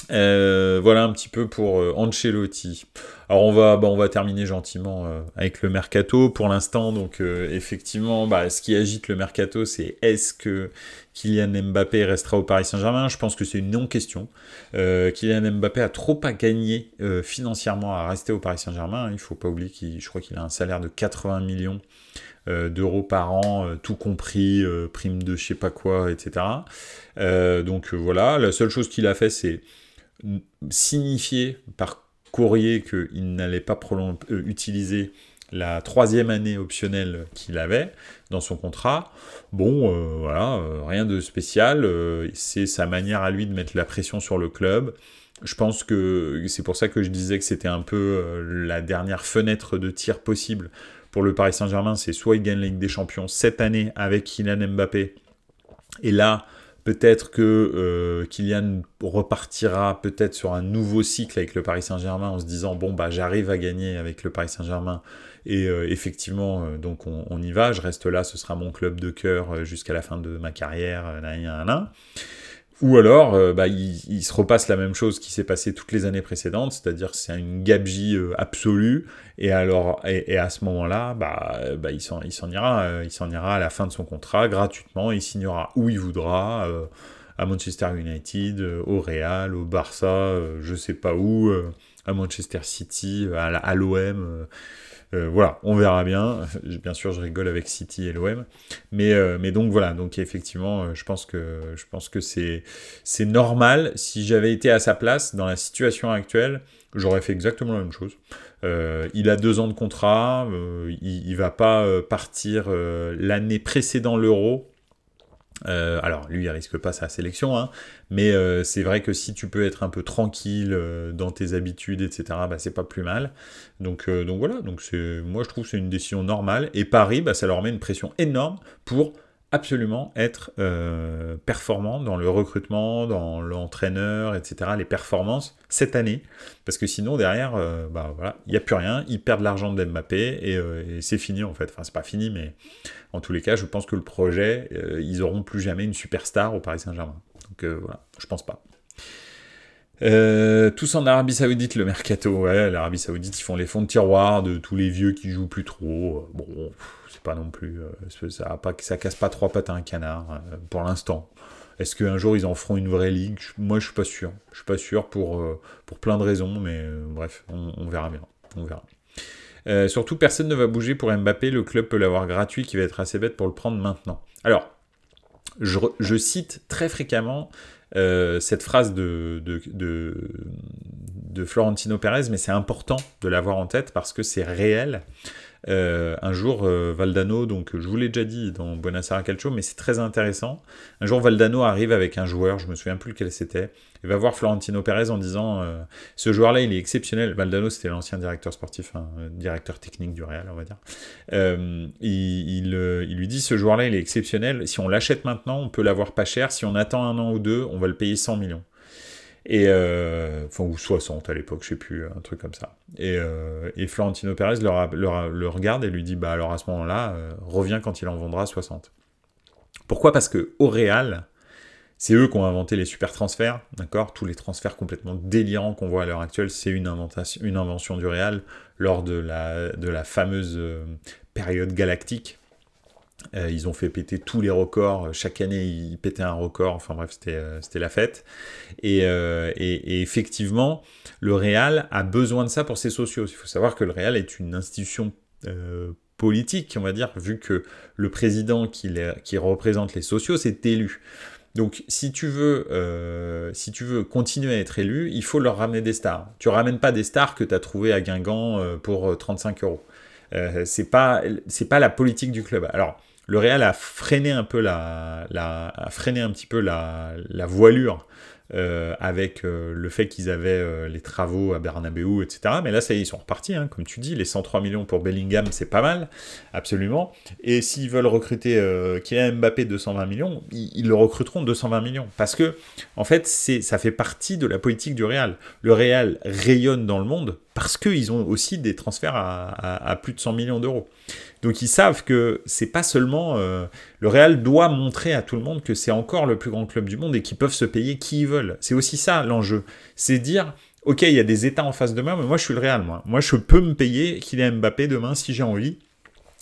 Voilà un petit peu pour Ancelotti. Alors on va terminer gentiment avec le mercato pour l'instant. Donc effectivement, ce qui agite le mercato, c'est est-ce que Kylian Mbappé restera au Paris Saint-Germain? Je pense que c'est une non-question. Kylian Mbappé a trop à gagner financièrement à rester au Paris Saint-Germain. Il faut pas oublier je crois qu'il a un salaire de 80 millions d'euros par an, tout compris, prime de je sais pas quoi, etc. Donc voilà, la seule chose qu'il a fait, c'est signifier par courrier qu'il n'allait pas utiliser la 3e année optionnelle qu'il avait dans son contrat. Bon, voilà, rien de spécial. C'est sa manière à lui de mettre la pression sur le club. Je pense que c'est pour ça que je disais que c'était un peu la dernière fenêtre de tir possible pour le Paris Saint-Germain. C'est soit il gagne la Ligue des Champions cette année avec Kylian Mbappé, et là, peut-être que Kylian repartira peut-être sur un nouveau cycle avec le Paris Saint-Germain en se disant bon j'arrive à gagner avec le Paris Saint-Germain et effectivement donc on y va, je reste là, ce sera mon club de cœur jusqu'à la fin de ma carrière, Ou alors, il se repasse la même chose qui s'est passé toutes les années précédentes, c'est-à-dire c'est une gabegie absolue, et alors, et à ce moment-là, il s'en ira à la fin de son contrat gratuitement, il signera où il voudra, à Manchester United, au Real, au Barça, je sais pas où, à Manchester City, à l'OM. Voilà, on verra bien. Bien sûr, je rigole avec City et l'OM, mais donc voilà. Donc effectivement, je pense que c'est normal. Si j'avais été à sa place dans la situation actuelle, j'aurais fait exactement la même chose. Il a 2 ans de contrat, il va pas partir l'année précédant l'Euro. Alors lui il risque pas sa sélection, hein, mais c'est vrai que si tu peux être un peu tranquille dans tes habitudes, etc., c'est pas plus mal. Donc voilà, donc moi je trouve que c'est une décision normale, et Paris, ça leur met une pression énorme pour absolument être performant dans le recrutement, dans l'entraîneur, etc., les performances cette année, parce que sinon derrière, voilà, il n'y a plus rien, ils perdent l'argent de Mbappé, et c'est fini en fait, enfin c'est pas fini, mais en tous les cas, je pense que le projet, ils auront plus jamais une superstar au Paris Saint-Germain. Donc voilà, je pense pas. Tous en Arabie Saoudite, le mercato. Ouais, l'Arabie Saoudite, ils font les fonds de tiroir de tous les vieux qui jouent plus trop. Bon, c'est pas non plus... ça casse pas 3 pattes à un canard, pour l'instant. Est-ce qu'un jour, ils en feront une vraie ligue? Moi, je suis pas sûr. Je suis pas sûr pour plein de raisons, mais bref, on verra bien. On verra. Surtout, personne ne va bouger pour Mbappé, le club peut l'avoir gratuit, qui va être assez bête pour le prendre maintenant. Alors, je cite très fréquemment cette phrase de Florentino Pérez, mais c'est important de l'avoir en tête parce que c'est réel. Un jour, Valdano, donc je vous l'ai déjà dit dans Buonasera Calcio, mais c'est très intéressant. Un jour, Valdano arrive avec un joueur, je me souviens plus lequel c'était, et va voir Florentino Pérez en disant ce joueur-là, il est exceptionnel. Valdano, c'était l'ancien directeur sportif, directeur technique du Real, on va dire. Il lui dit ce joueur-là, il est exceptionnel. Si on l'achète maintenant, on peut l'avoir pas cher. Si on attend 1 an ou 2, on va le payer 100 millions. Ou 60 à l'époque, je sais plus, un truc comme ça. Et Florentino Pérez le regarde et lui dit alors à ce moment-là, reviens quand il en vendra 60. Pourquoi? Parce que au Real, c'est eux qui ont inventé les super transferts, d'accord? Tous les transferts complètement délirants qu'on voit à l'heure actuelle, c'est une invention du Real lors de la fameuse période galactique. Ils ont fait péter tous les records. Chaque année, ils pétaient un record. Enfin bref, c'était la fête. Et effectivement, le Real a besoin de ça pour ses socios. Il faut savoir que le Real est une institution politique, on va dire, vu que le président qui représente les socios est élu. Donc, si tu veux continuer à être élu, il faut leur ramener des stars. Tu ramènes pas des stars que tu as trouvées à Guingamp pour 35 €. C'est pas la politique du club. Alors, le Real a freiné un peu a freiné un petit peu la voilure avec le fait qu'ils avaient les travaux à Bernabéu, etc. Mais là, ça y est, ils sont repartis, hein, comme tu dis, les 103 millions pour Bellingham, c'est pas mal, absolument. Et s'ils veulent recruter Kylian Mbappé 220 millions, ils le recruteront 220 millions. Parce que, en fait, ça fait partie de la politique du Real. Le Real rayonne dans le monde parce qu'ils ont aussi des transferts à plus de 100 millions d'euros. Donc ils savent que c'est pas seulement... le Real doit montrer à tout le monde que c'est encore le plus grand club du monde et qu'ils peuvent se payer qui ils veulent. C'est aussi ça l'enjeu. C'est dire, ok, il y a des États en face de moi, mais moi je suis le Real, moi. Moi je peux me payer Kylian Mbappé demain si j'ai envie.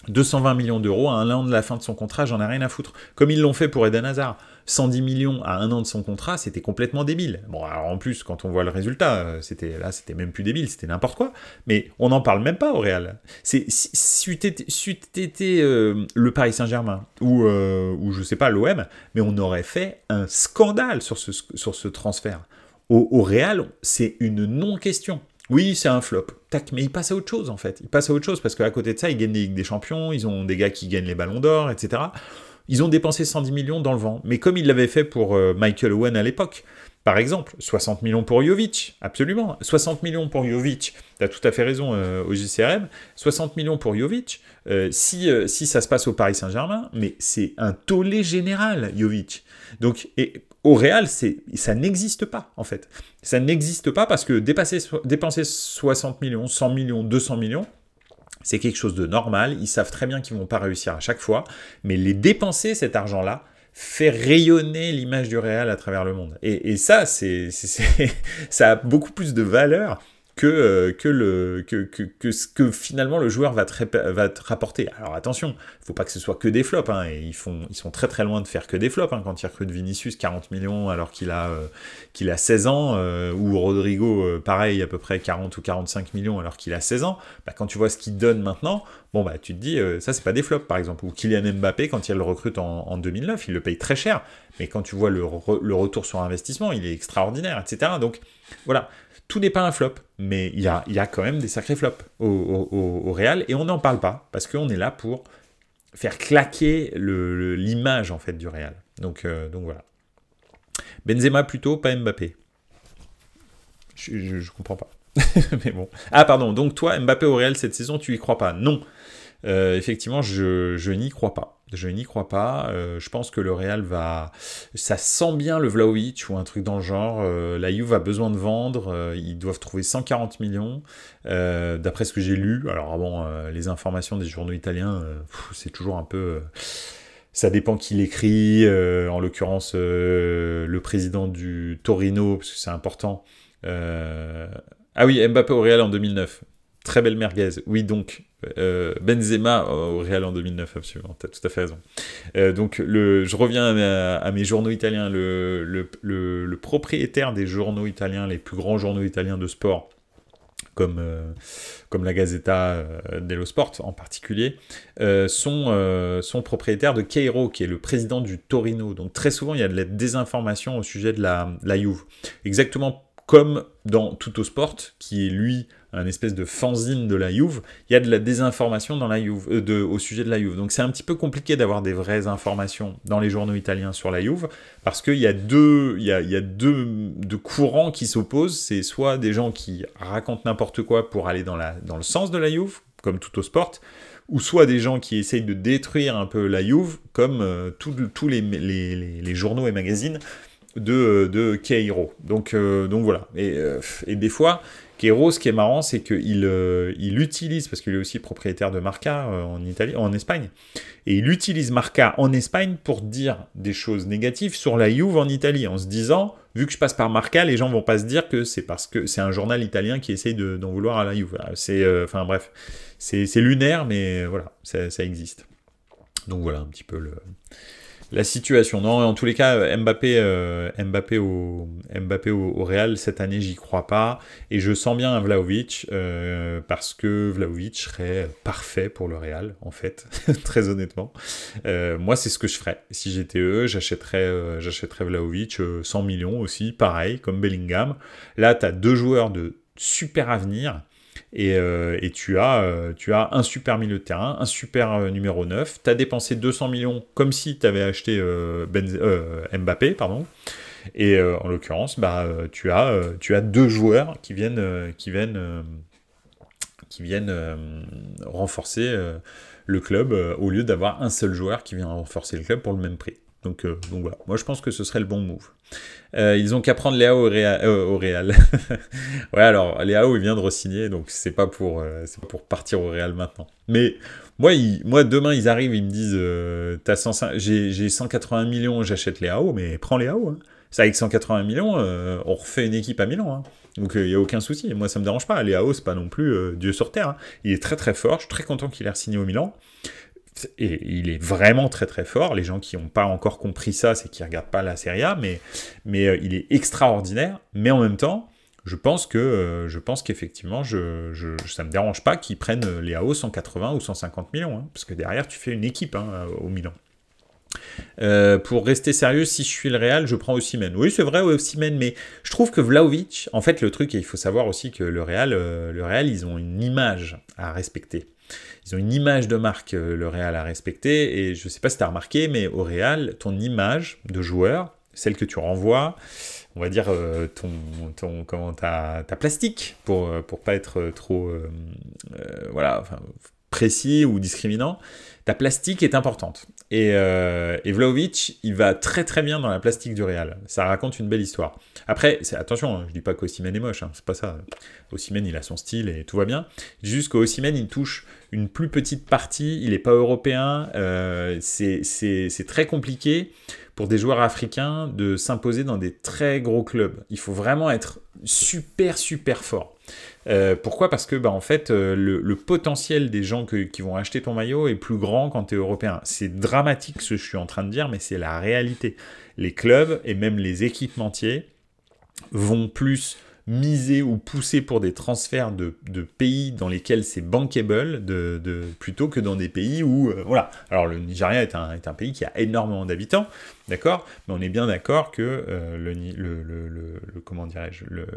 220 millions d'euros à un an de la fin de son contrat, j'en ai rien à foutre. Comme ils l'ont fait pour Eden Hazard. 110 millions à un an de son contrat, c'était complètement débile. Bon, alors en plus, quand on voit le résultat, c'était même plus débile, c'était n'importe quoi. Mais on n'en parle même pas au Real. Si t'étais le Paris Saint-Germain ou je sais pas, l'OM, mais on aurait fait un scandale sur ce transfert. Au Real, c'est une non-question. Oui, c'est un flop. Tac, mais ils passent à autre chose, en fait. Ils passent à autre chose, parce qu'à côté de ça, ils gagnent des Ligues des Champions, ils ont des gars qui gagnent les Ballons d'Or, etc. Ils ont dépensé 110 millions dans le vent. Mais comme ils l'avaient fait pour Michael Owen à l'époque, par exemple, 60 millions pour Jovic, absolument. 60 millions pour Jovic, t'as tout à fait raison au JCRM. 60 millions pour Jovic, si ça se passe au Paris Saint-Germain, mais c'est un tollé général, Jovic. Donc, au Real, ça n'existe pas, en fait. Ça n'existe pas parce que dépenser 60 millions, 100 millions, 200 millions, c'est quelque chose de normal. Ils savent très bien qu'ils ne vont pas réussir à chaque fois. Mais les dépenser, cet argent-là, fait rayonner l'image du Real à travers le monde. Et ça, ça a beaucoup plus de valeur que ce que finalement le joueur va te rapporter. Alors attention, il ne faut pas que ce soit que des flops, hein, et ils sont très très loin de faire que des flops, hein, quand ils recrutent Vinicius 40 millions alors qu'il a 16 ans, ou Rodrigo, pareil, à peu près 40 ou 45 millions alors qu'il a 16 ans, bah, quand tu vois ce qu'il donne maintenant, bon bah tu te dis, ça c'est pas des flops par exemple, ou Kylian Mbappé quand il le recrute en 2009, il le paye très cher, mais quand tu vois le retour sur investissement, il est extraordinaire, etc. Donc voilà. Tout n'est pas un flop, mais il y a quand même des sacrés flops au Real, et on n'en parle pas, parce qu'on est là pour faire claquer l'image en fait du Real. Donc voilà. Benzema plutôt, pas Mbappé. Je comprends pas. Mais bon. Ah pardon, donc toi, Mbappé au Real cette saison, tu y crois pas? Non. Effectivement, je n'y crois pas. Je n'y crois pas. Je pense que le Real va... Ça sent bien le Vlahovic ou un truc dans le genre. La Juve a besoin de vendre. Ils doivent trouver 140 millions. D'après ce que j'ai lu. Alors bon, les informations des journaux italiens, c'est toujours un peu... ça dépend qui l'écrit. En l'occurrence, le président du Torino, parce que c'est important. Ah oui, Mbappé au Real en 2009. Très belle merguez. Oui, donc, Benzema au Real en 2009, absolument. Tu as tout à fait raison. Donc, je reviens à mes journaux italiens. Le propriétaire des journaux italiens, les plus grands journaux italiens de sport, comme la Gazzetta dello Sport en particulier, sont propriétaires de Queiro, qui est le président du Torino. Donc, très souvent, il y a de la désinformation au sujet de la Juve. Exactement comme dans Tuttosport, qui est lui un espèce de fanzine de la Juve, il y a de la désinformation dans la Juve, au sujet de la Juve. Donc c'est un petit peu compliqué d'avoir des vraies informations dans les journaux italiens sur la Juve, parce qu'il y a deux courants qui s'opposent. C'est soit des gens qui racontent n'importe quoi pour aller dans le sens de la Juve, comme Tuttosport, ou soit des gens qui essayent de détruire un peu la Juve, comme tous les journaux et magazines de Queiro. Donc voilà. Et des fois, Queiro, ce qui est marrant, c'est qu'il utilise, parce qu'il est aussi propriétaire de Marca en Espagne, et il utilise Marca en Espagne pour dire des choses négatives sur la Juve en Italie, en se disant, vu que je passe par Marca, les gens vont pas se dire que c'est parce que c'est un journal italien qui essaye d'en vouloir à la Juve. Enfin bref, c'est lunaire, mais voilà, ça existe. Donc voilà un petit peu la situation. Non, en tous les cas, Mbappé au Real, cette année, j'y crois pas. Et je sens bien un Vlahovic, parce que Vlahovic serait parfait pour le Real, en fait, très honnêtement. Moi, c'est ce que je ferais. Si j'étais eux, j'achèterais Vlahovic, 100 millions aussi, pareil, comme Bellingham. Là, tu as deux joueurs de super avenir. et tu as un super milieu de terrain, un super numéro 9, tu as dépensé 200 millions comme si tu avais acheté Mbappé, pardon, et en l'occurrence, tu as deux joueurs qui viennent renforcer le club au lieu d'avoir un seul joueur qui vient renforcer le club pour le même prix. Donc voilà, moi je pense que ce serait le bon move. Ils ont qu'à prendre Léao au Real. Ouais, alors Léao il vient de re-signer, donc c'est pas pour partir au Real maintenant. Mais moi demain ils arrivent, ils me disent j'ai 180 millions, j'achète Léao, mais prends Léao. Hein. C'est avec 180 millions, on refait une équipe à Milan. Hein. Donc il n'y a aucun souci. Moi ça me dérange pas. Léao c'est pas non plus Dieu sur terre. Hein. Il est très très fort. Je suis très content qu'il ait re-signé au Milan. Et il est vraiment très très fort. Les gens qui n'ont pas encore compris ça, c'est qu'ils ne regardent pas la Serie A, mais il est extraordinaire. Mais en même temps, je pense qu'effectivement, ça ne me dérange pas qu'ils prennent Léao 180 ou 150 millions, hein, parce que derrière, tu fais une équipe au Milan. Pour rester sérieux, si je suis le Real, je prends Osimhen. Oui, c'est vrai, Osimhen, mais je trouve que Vlahovic, en fait, le truc, et il faut savoir aussi que le Real, ils ont une image à respecter. Ils ont une image de marque, le Real, à respecter, et je ne sais pas si tu as remarqué, mais au Real, ton image de joueur, celle que tu renvoies, on va dire ta plastique, pour pas être trop précis ou discriminant, ta plastique est importante. Et Vlahovic, il va très très bien dans la plastique du Real. Ça raconte une belle histoire. Après, attention, hein, je dis pas qu'Osimhen est moche, hein, c'est pas ça. Osimhen, il a son style et tout va bien. Juste qu'Osimhen, il touche une plus petite partie, il n'est pas européen. C'est très compliqué pour des joueurs africains de s'imposer dans des très gros clubs. Il faut vraiment être super super fort. Pourquoi ? Parce que en fait, le potentiel des gens qui vont acheter ton maillot est plus grand quand tu es européen. C'est dramatique ce que je suis en train de dire, mais c'est la réalité. Les clubs et même les équipementiers vont plus miser ou pousser pour des transferts de pays dans lesquels c'est bankable plutôt que dans des pays où voilà. Alors le Nigeria est un pays qui a énormément d'habitants, d'accord, mais on est bien d'accord que comment dirais-je, le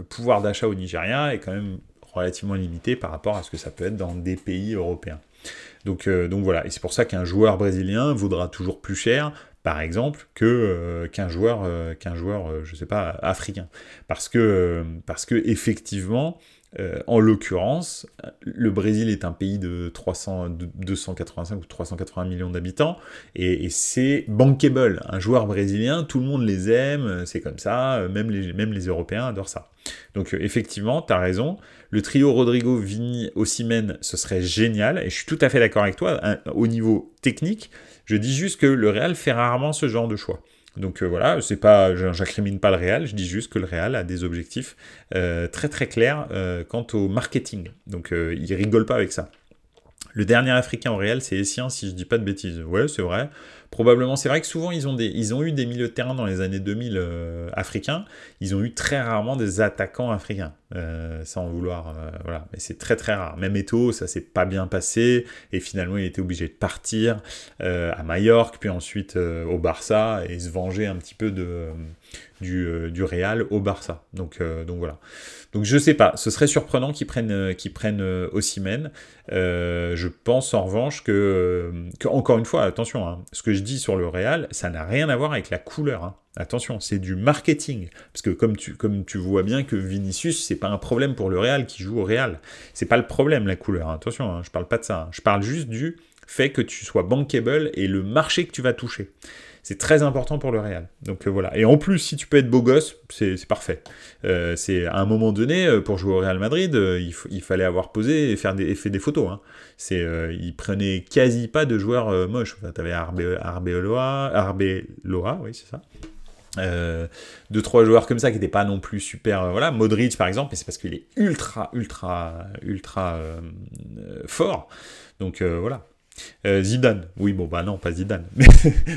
pouvoir d'achat au Nigeria est quand même relativement limité par rapport à ce que ça peut être dans des pays européens. Donc voilà, et c'est pour ça qu'un joueur brésilien vaudra toujours plus cher, par exemple, qu'un joueur, je sais pas, africain. Parce que effectivement, en l'occurrence, le Brésil est un pays de 285 ou 380 millions d'habitants, et c'est bankable. Un joueur brésilien, tout le monde les aime, c'est comme ça, même les Européens adorent ça. Donc effectivement, tu as raison, le trio Rodrigo, Vini, Osimhen, ce serait génial, et je suis tout à fait d'accord avec toi, hein, au niveau technique. Je dis juste que le Real fait rarement ce genre de choix. Donc voilà, j'incrimine pas le Real, je dis juste que le Real a des objectifs très très clairs quant au marketing. Donc il rigole pas avec ça. Le dernier Africain au Real, c'est Essien, si je dis pas de bêtises. Ouais, c'est vrai. Probablement, c'est vrai que souvent, ils ont eu des milieux de terrain dans les années 2000 africains. Ils ont eu très rarement des attaquants africains, sans vouloir... voilà, mais c'est très très rare. Même Eto'o, ça s'est pas bien passé, et finalement, il était obligé de partir à Majorque, puis ensuite au Barça, et se venger un petit peu du Real au Barça. Donc voilà. Donc je sais pas, ce serait surprenant qu'ils prennent Osimhen. Je pense en revanche que encore une fois, attention, hein, ce que je dis sur le Real, ça n'a rien à voir avec la couleur. Hein. Attention, c'est du marketing. Parce que comme tu vois bien que Vinicius, c'est pas un problème pour le Real qui joue au Real. C'est pas le problème, la couleur. Hein. Attention, hein, je parle pas de ça. Hein. Je parle juste du fait que tu sois bankable et le marché que tu vas toucher. C'est très important pour le Real. Donc voilà. Et en plus, si tu peux être beau gosse, c'est parfait. C'est à un moment donné, pour jouer au Real Madrid, il fallait avoir posé et fait des photos. Hein. Ils prenaient quasi pas de joueurs moches. Enfin, tu avais Arbeloa, oui, c'est ça. 2-3 joueurs comme ça qui n'étaient pas non plus super. Voilà, Modric par exemple, mais c'est parce qu'il est ultra fort. Donc voilà. Zidane, oui, bon, bah non, pas Zidane,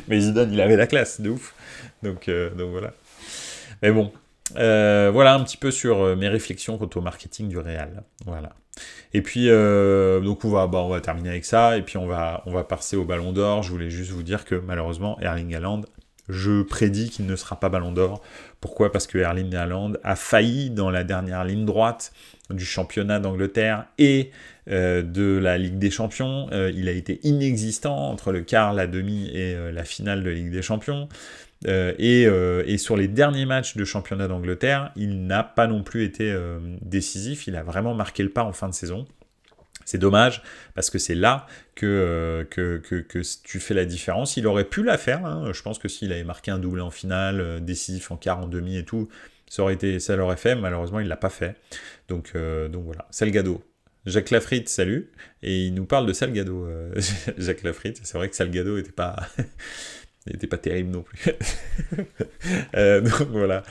mais Zidane, il avait la classe, de ouf, donc voilà. Mais bon, voilà un petit peu sur mes réflexions quant au marketing du Real, voilà. Et puis, donc on va terminer avec ça, et puis on va passer au Ballon d'Or. Je voulais juste vous dire que malheureusement, Erling Haaland Je prédis qu'il ne sera pas Ballon d'Or. Pourquoi? Parce que Erling Haaland a failli dans la dernière ligne droite du championnat d'Angleterre et de la Ligue des Champions. Il a été inexistant entre le quart, la demi et la finale de Ligue des Champions. Et sur les derniers matchs de championnat d'Angleterre, il n'a pas non plus été décisif. Il a vraiment marqué le pas en fin de saison. C'est dommage, parce que c'est là que tu fais la différence. Il aurait pu la faire, hein. Je pense que s'il avait marqué un doublé en finale, décisif en quart, en demi et tout, ça l'aurait fait. Malheureusement, il ne l'a pas fait. Donc voilà. Salgado. Jacques Lafritte, salut. Et il nous parle de Salgado, Jacques Lafritte. C'est vrai que Salgado n'était pas... n'était pas terrible non plus. Donc voilà.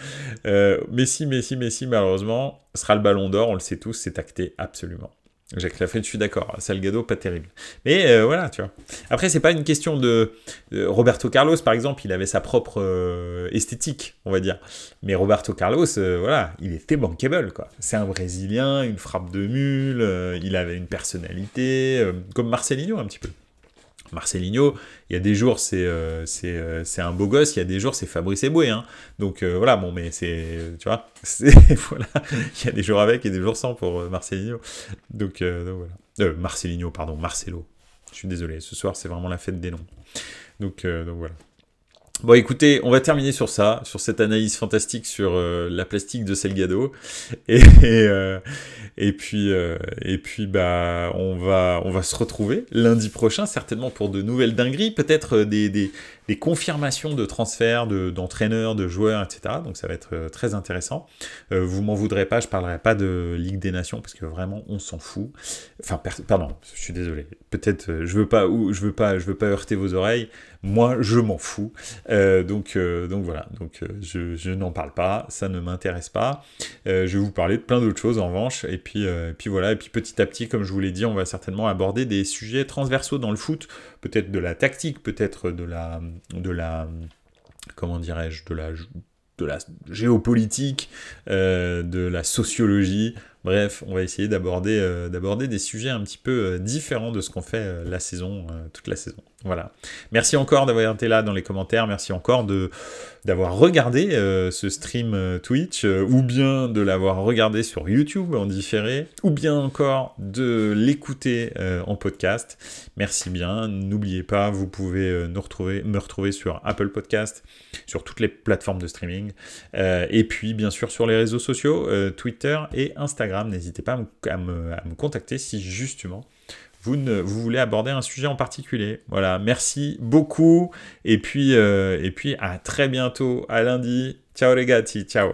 Messi, malheureusement, sera le Ballon d'Or, on le sait tous, c'est acté absolument. Jacques Lafritte, je suis d'accord. Salgado, pas terrible. Mais voilà, tu vois. Après, c'est pas une question de... Roberto Carlos, par exemple, il avait sa propre esthétique, on va dire. Mais Roberto Carlos, voilà, il était bankable, quoi. C'est un Brésilien, une frappe de mule, il avait une personnalité, comme Marcelinho, un petit peu. Marcelinho, il y a des jours c'est un beau gosse, il y a des jours c'est Fabrice Eboué, hein. Donc voilà, bon, mais c'est, tu vois, voilà, il y a des jours avec et des jours sans pour Marcelinho. Donc voilà. Marcelinho, pardon, Marcelo. Je suis désolé, ce soir c'est vraiment la fête des noms. Donc voilà. Bon, écoutez, on va terminer sur ça, sur cette analyse fantastique sur la plastique de Salgado, et puis bah on va se retrouver lundi prochain certainement pour de nouvelles dingueries, peut-être des confirmations de transferts, d'entraîneurs, de joueurs, etc. Donc ça va être très intéressant. Vous m'en voudrez pas, je parlerai pas de Ligue des Nations parce que vraiment on s'en fout. Enfin, pardon, je suis désolé. Peut-être je veux pas heurter vos oreilles. Moi, je m'en fous. Donc voilà. Donc je n'en parle pas. Ça ne m'intéresse pas. Je vais vous parler de plein d'autres choses en revanche. Et puis voilà. Et puis petit à petit, comme je vous l'ai dit, on va certainement aborder des sujets transversaux dans le foot. Peut-être de la tactique, peut-être de la comment dirais-je, de la géopolitique, de la sociologie. Bref, on va essayer d'aborder des sujets un petit peu différents de ce qu'on fait la saison, toute la saison. Voilà. Merci encore d'avoir été là dans les commentaires. Merci encore d'avoir regardé ce stream Twitch, ou bien de l'avoir regardé sur YouTube en différé, ou bien encore de l'écouter en podcast. Merci bien. N'oubliez pas, vous pouvez me retrouver sur Apple Podcast, sur toutes les plateformes de streaming, et puis bien sûr sur les réseaux sociaux, Twitter et Instagram. N'hésitez pas à me contacter si justement vous voulez aborder un sujet en particulier. Voilà, merci beaucoup, et puis à très bientôt, à lundi. Ciao les gars, ciao.